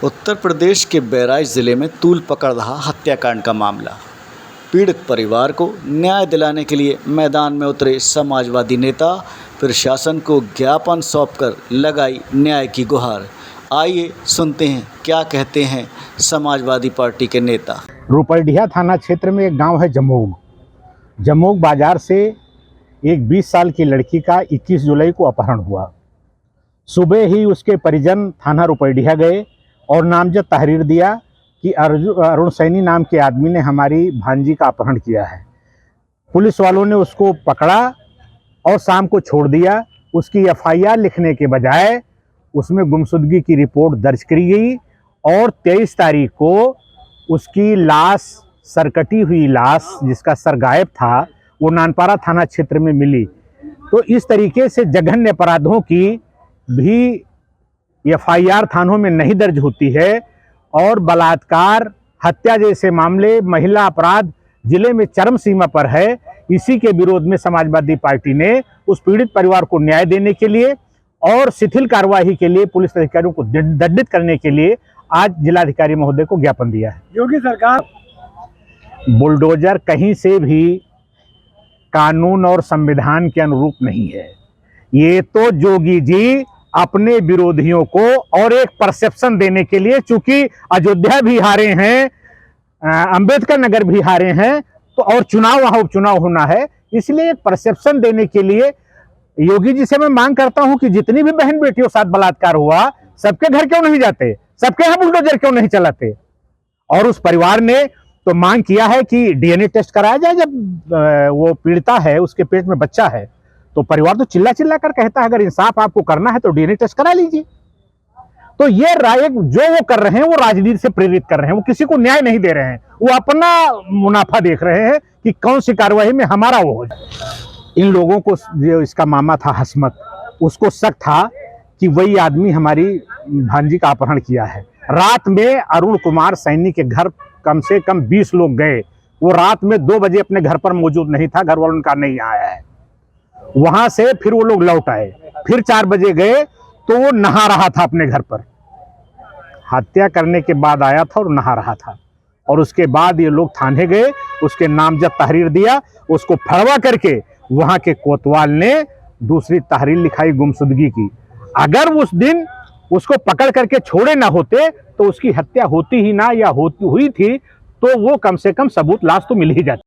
उत्तर प्रदेश के बहराइच जिले में तूल पकड़ रहा हत्याकांड का मामला। पीड़ित परिवार को न्याय दिलाने के लिए मैदान में उतरे समाजवादी नेता प्रशासन को ज्ञापन सौंपकर लगाई न्याय की गुहार। आइए सुनते हैं क्या कहते हैं समाजवादी पार्टी के नेता। रुपरडीहा थाना क्षेत्र में एक गांव है जमोग बाजार से एक 20 साल की लड़की का 21 जुलाई को अपहरण हुआ। सुबह ही उसके परिजन थाना रुपरडीहा गए और नामजद तहरीर दिया कि अरुण सैनी नाम के आदमी ने हमारी भांजी का अपहरण किया है। पुलिस वालों ने उसको पकड़ा और शाम को छोड़ दिया। उसकी एफआईआर लिखने के बजाय उसमें गुमशुदगी की रिपोर्ट दर्ज करी गई और 23 तारीख को उसकी लाश, सरकटी हुई लाश जिसका सर गायब था, वो नानपारा थाना क्षेत्र में मिली। तो इस तरीके से जघन्य अपराधों की भी एफआईआर थानों में नहीं दर्ज होती है और बलात्कार, हत्या जैसे मामले, महिला अपराध जिले में चरम सीमा पर है। इसी के विरोध में समाजवादी पार्टी ने उस पीड़ित परिवार को न्याय देने के लिए और शिथिल कार्यवाही के लिए पुलिस अधिकारियों को दंडित करने के लिए आज जिलाधिकारी महोदय को ज्ञापन दिया है। योगी सरकार बुलडोजर कहीं से भी कानून और संविधान के अनुरूप नहीं है। ये तो जोगी जी अपने विरोधियों को और एक परसेप्शन देने के लिए, चूंकि अयोध्या भी हारे हैं, अंबेडकर नगर भी हारे हैं, तो और चुनाव वहां उपचुनाव होना है, इसलिए एक परसेप्शन देने के लिए योगी जी से मैं मांग करता हूं कि जितनी भी बहन बेटियों साथ बलात्कार हुआ, सबके घर क्यों नहीं जाते, सबके यहाँ बुलडोजर क्यों नहीं चलाते। और उस परिवार ने तो मांग किया है कि डीएनए टेस्ट कराया जाए। जब वो पीड़िता है, उसके पेट में बच्चा है, तो परिवार तो चिल्ला चिल्ला कर कहता है अगर इंसाफ आपको करना है तो डीएनए टेस्ट करा लीजिए। तो ये राय जो वो कर रहे हैं वो राजनीति से प्रेरित कर रहे हैं, वो किसी को न्याय नहीं दे रहे हैं, वो अपना मुनाफा देख रहे हैं कि कौन सी कार्यवाही में हमारा वो हो जाए। इन लोगों को, जो इसका मामा था हसमत, उसको शक था कि वही आदमी हमारी भांजी का अपहरण किया है। रात में अरुण कुमार सैनी के घर कम से कम 20 लोग गए। वो रात में 2 बजे अपने घर पर मौजूद नहीं था, घर वालों का नहीं आया है। वहां से फिर वो लोग लौट आए, फिर 4 बजे गए तो वो नहा रहा था अपने घर पर। हत्या करने के बाद आया था और नहा रहा था, और उसके बाद ये लोग थाने गए, उसके नामजद तहरीर दिया, उसको फड़वा करके वहां के कोतवाल ने दूसरी तहरीर लिखाई गुमशुदगी की। अगर उस दिन उसको पकड़ करके छोड़े ना होते तो उसकी हत्या होती ही ना, या होती हुई थी तो वो कम से कम सबूत, लाश तो मिल ही जाती।